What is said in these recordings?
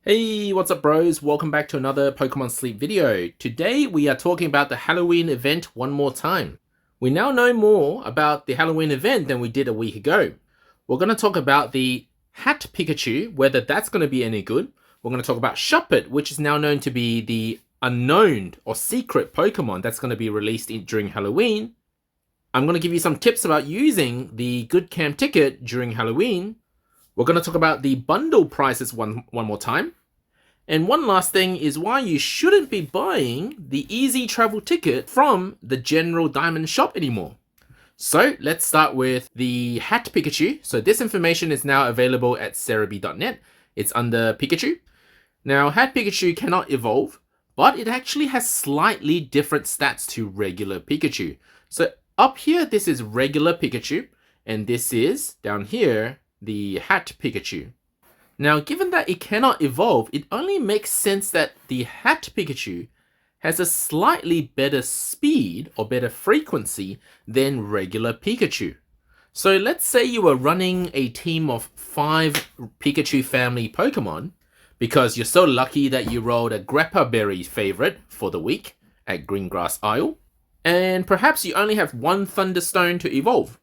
Hey, what's up bros? Welcome back to another Pokemon Sleep video. Today we are talking about the Halloween event one more time. We now know more about the Halloween event than we did a week ago. We're going to talk about the Hat Pikachu, whether that's going to be any good. We're going to talk about Shuppet, which is now known to be the unknown or secret Pokemon that's going to be released during Halloween. I'm going to give you some tips about using the Good Camp ticket during Halloween. We're going to talk about the bundle prices one more time. And one last thing is why you shouldn't be buying the EZzz travel ticket from the general diamond shop anymore. So let's start with the Hat Pikachu. So this information is now available at cerebi.net. It's under Pikachu. Now Hat Pikachu cannot evolve, but it actually has slightly different stats to regular Pikachu. So up here, this is regular Pikachu, and this is, down here, the Hat Pikachu. Now, given that it cannot evolve, it only makes sense that the Hat Pikachu has a slightly better speed or better frequency than regular Pikachu. So let's say you were running a team of 5 Pikachu family Pokemon because you're so lucky that you rolled a Grappa Berry favorite for the week at Greengrass Isle, and perhaps you only have 1 Thunderstone to evolve,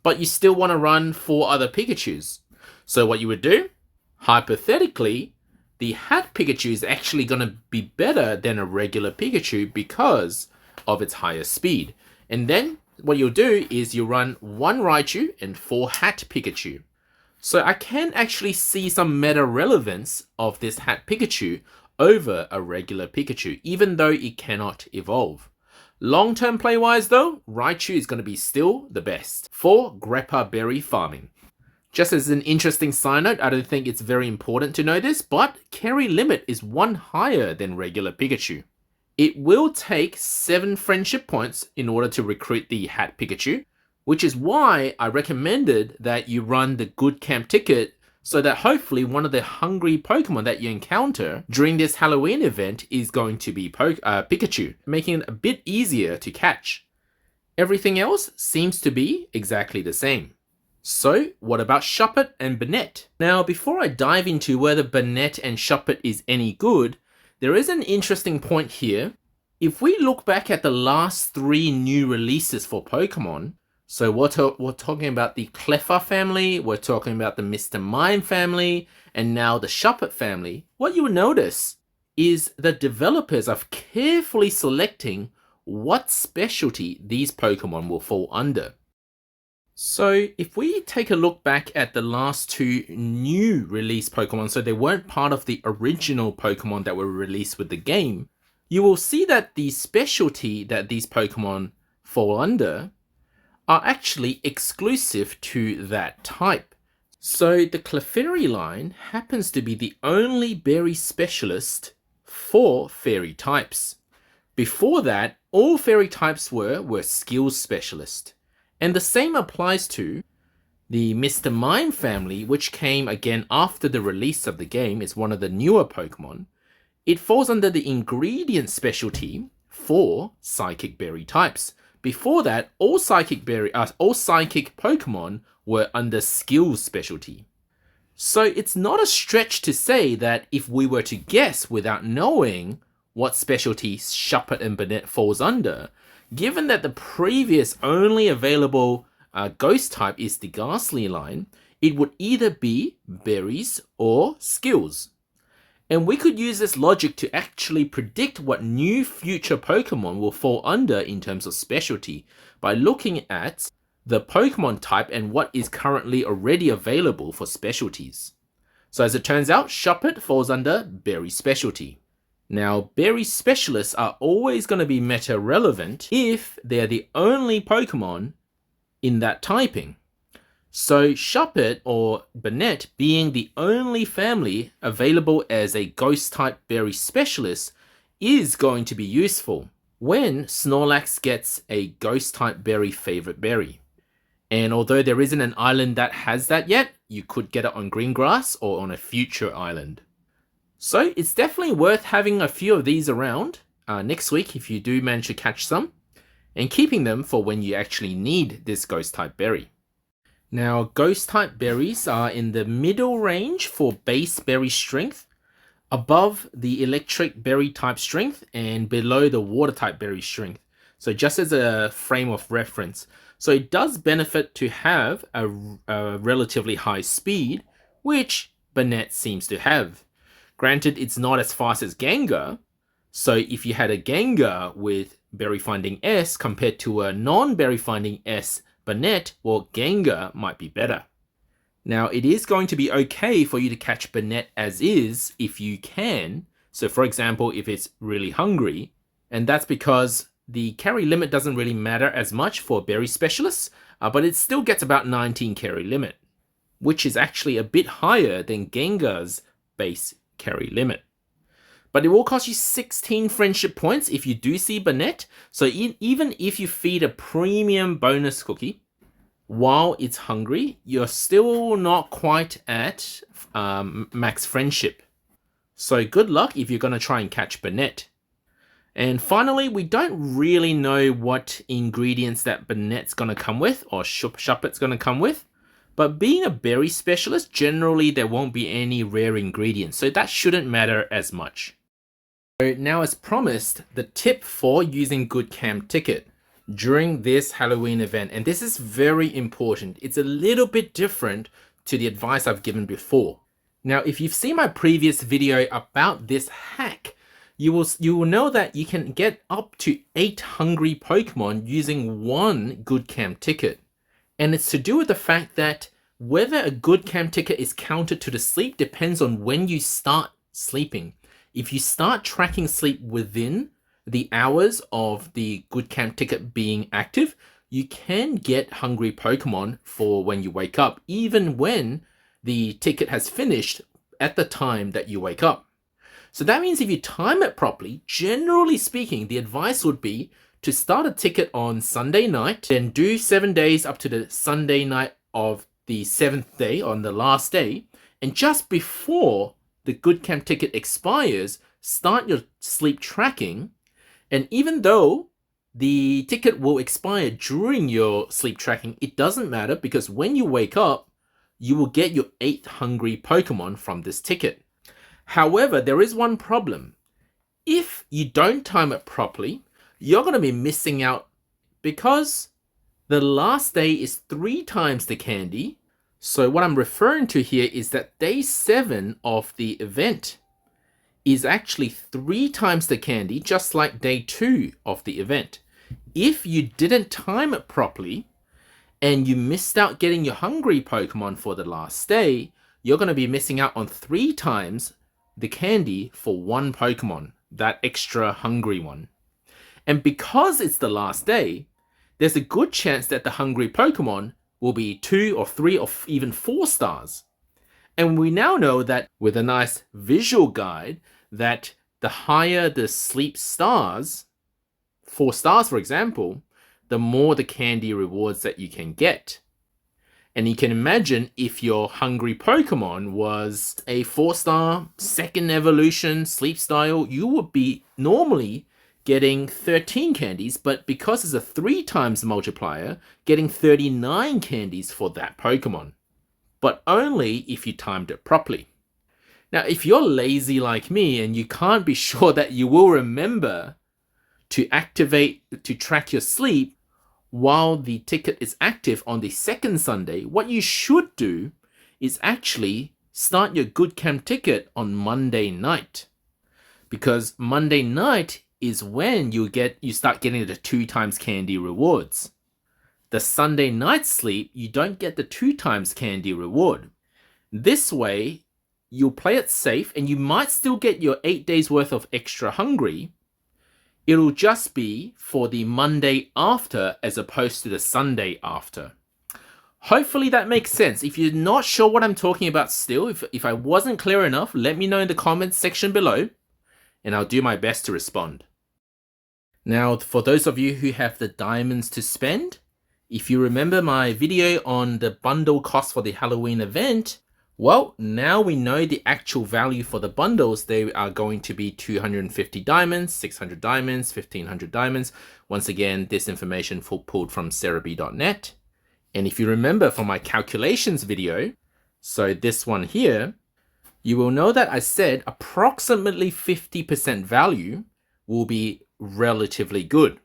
but you still want to run 4 other Pikachus. So what you would do, hypothetically, the Hat Pikachu is actually going to be better than a regular Pikachu because of its higher speed. And then what you'll do is you run 1 Raichu and 4 Hat Pikachu. So I can actually see some meta relevance of this Hat Pikachu over a regular Pikachu, even though it cannot evolve. Long-term play-wise though, Raichu is going to be still the best for Grappa Berry farming. Just as an interesting side note, I don't think it's very important to know this, but carry limit is 1 higher than regular Pikachu. It will take 7 friendship points in order to recruit the Hat Pikachu, which is why I recommended that you run the Good Camp ticket so that hopefully one of the hungry Pokemon that you encounter during this Halloween event is going to be Pikachu, making it a bit easier to catch. Everything else seems to be exactly the same. So what about Shuppet and Banette? Now before I dive into whether Banette and Shuppet is any good, there is an interesting point here. If we look back at the last 3 new releases for Pokemon, so we're talking about the Cleffa family, we're talking about the Mr. Mime family, and now the Shuppet family, what you will notice is the developers are carefully selecting what specialty these Pokemon will fall under. So if we take a look back at the last 2 new release Pokemon, so they weren't part of the original Pokemon that were released with the game, you will see that the specialty that these Pokemon fall under are actually exclusive to that type. So the Clefairy line happens to be the only berry specialist for fairy types. Before that, all fairy types were skills specialist. And the same applies to the Mr. Mime family, which came again after the release of the game. It's one of the newer Pokemon. It falls under the ingredient specialty for psychic berry types. Before that, all psychic Pokemon were under skills specialty. So it's not a stretch to say that if we were to guess without knowing what specialty Shuppet and Banette falls under, given that the previous only available ghost type is the Ghastly line, it would either be berries or skills. And we could use this logic to actually predict what new future Pokemon will fall under in terms of specialty by looking at the Pokemon type and what is currently already available for specialties. So as it turns out, Shuppet falls under berry specialty. Now, berry specialists are always going to be meta relevant if they're the only Pokemon in that typing. So Shuppet or Banette being the only family available as a ghost type berry specialist is going to be useful when Snorlax gets a ghost type berry favorite berry. And although there isn't an island that has that yet, you could get it on Greengrass or on a future island. So it's definitely worth having a few of these around next week if you do manage to catch some, and keeping them for when you actually need this ghost type berry. Now, ghost type berries are in the middle range for base berry strength, above the electric berry type strength and below the water type berry strength. So just as a frame of reference. So it does benefit to have a relatively high speed, which Banette seems to have. Granted, it's not as fast as Gengar, so if you had a Gengar with Berry Finding S compared to a non-Berry Finding S Banette, well, Gengar might be better. Now, it is going to be okay for you to catch Banette as is if you can. So for example, if it's really hungry, and that's because the carry limit doesn't really matter as much for berry specialists, but it still gets about 19 carry limit, which is actually a bit higher than Gengar's base carry limit. But it will cost you 16 friendship points if you do see Banette. So even if you feed a premium bonus cookie while it's hungry, you're still not quite at max friendship. So good luck if you're going to try and catch Banette. And finally, we don't really know what ingredients that Banette's going to come with, or Shuppet's going to come with. But being a berry specialist, generally there won't be any rare ingredients, so that shouldn't matter as much. So now, as promised, the tip for using Good Cam Ticket during this Halloween event, and this is very important. It's a little bit different to the advice I've given before. Now, if you've seen my previous video about this hack, you will know that you can get up to 8 hungry Pokemon using 1 Good Cam Ticket. And it's to do with the fact that whether a Good Cam Ticket is counted to the sleep depends on when you start sleeping. If you start tracking sleep within the hours of the Good Cam Ticket being active, you can get hungry Pokemon for when you wake up, even when the ticket has finished at the time that you wake up. So that means if you time it properly, generally speaking, the advice would be to start a ticket on Sunday night, then do 7 days up to the Sunday night of the 7th day, on the last day, and just before the Good Cam Ticket expires, start your sleep tracking. And even though the ticket will expire during your sleep tracking, it doesn't matter, because when you wake up, you will get your 8 hungry Pokemon from this ticket. However, there is one problem. If you don't time it properly, you're going to be missing out, because the last day is 3 times the candy. So what I'm referring to here is that day 7 of the event is actually 3 times the candy, just like day 2 of the event. If you didn't time it properly and you missed out getting your hungry Pokemon for the last day, you're going to be missing out on 3 times the candy for 1 Pokemon, that extra hungry one. And because it's the last day, there's a good chance that the hungry Pokemon will be 2 or 3 or even 4 stars. And we now know that with a nice visual guide, that the higher the sleep stars, 4 stars for example, the more the candy rewards that you can get. And you can imagine if your hungry Pokemon was a 4-star second evolution sleep style, you would be normally getting 13 candies, but because it's a 3 times multiplier, getting 39 candies for that Pokemon. But only if you timed it properly. Now, if you're lazy like me and you can't be sure that you will remember to track your sleep while the ticket is active on the 2nd Sunday, what you should do is actually start your Good Cam Ticket on Monday night. Because Monday night is when you start getting the 2 times candy rewards. The Sunday night sleep, you don't get the 2 times candy reward. This way, you'll play it safe and you might still get your 8 days worth of extra hungry. It'll just be for the Monday after as opposed to the Sunday after. Hopefully that makes sense. If you're not sure what I'm talking about still, if I wasn't clear enough, let me know in the comments section below and I'll do my best to respond. Now, for those of you who have the diamonds to spend, if you remember my video on the bundle cost for the Halloween event, well, now we know the actual value for the bundles. They are going to be 250 diamonds, 600 diamonds, 1500 diamonds. Once again, this information pulled from Cerebi.net. And if you remember from my calculations video, so this one here, you will know that I said approximately 50% value will be relatively good.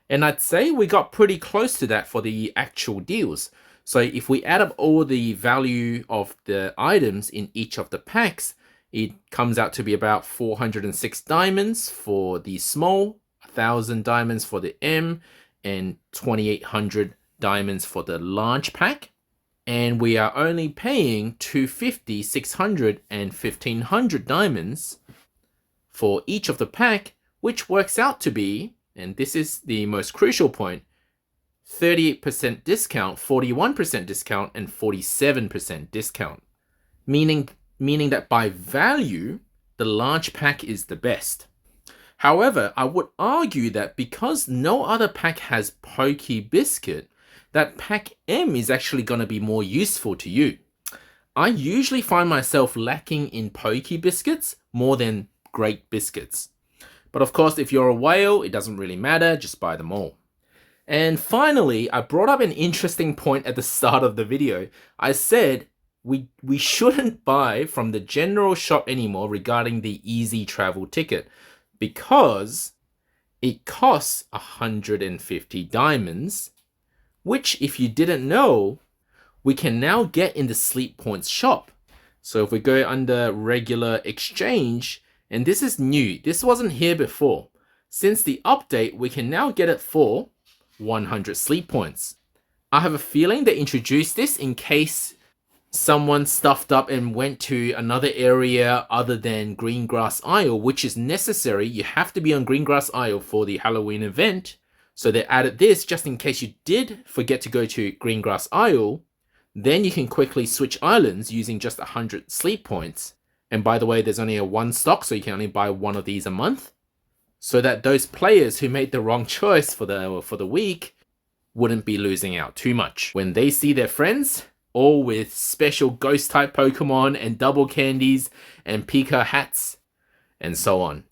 And I'd say we got pretty close to that for the actual deals. So if we add up all the value of the items in each of the packs, it comes out to be about 406 diamonds for the small, 1,000 diamonds for the M, and 2,800 diamonds for the large pack. And we are only paying 250, 600, and 1,500 diamonds for each of the pack, which works out to be, and this is the most crucial point, 38% discount, 41% discount, and 47% discount. Meaning that by value, the large pack is the best. However, I would argue that because no other pack has Poke Biscuit, that pack M is actually going to be more useful to you. I usually find myself lacking in Poke Biscuits more than Great Biscuits. But of course, if you're a whale, it doesn't really matter, just buy them all. And finally, I brought up an interesting point at the start of the video. I said we shouldn't buy from the general shop anymore regarding the EZzz travel ticket because it costs 150 diamonds, which if you didn't know, we can now get in the Sleep Points shop. So if we go under regular exchange, and this is new, this wasn't here before. Since the update, we can now get it for 100 sleep points. I have a feeling they introduced this in case someone stuffed up and went to another area other than Greengrass Isle, which is necessary. You have to be on Greengrass Isle for the Halloween event. So they added this just in case you did forget to go to Greengrass Isle. Then you can quickly switch islands using just 100 sleep points. And by the way, there's only a one stock, so you can only buy one of these a month. So that those players who made the wrong choice for the week wouldn't be losing out too much. When they see their friends, all with special ghost type Pokemon and double candies and Pika hats and so on.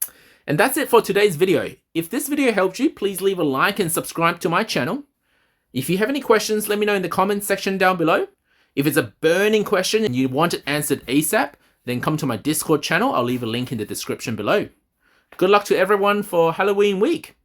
And that's it for today's video. If this video helped you, please leave a like and subscribe to my channel. If you have any questions, let me know in the comments section down below. If it's a burning question and you want it answered ASAP, then come to my Discord channel. I'll leave a link in the description below. Good luck to everyone for Halloween week.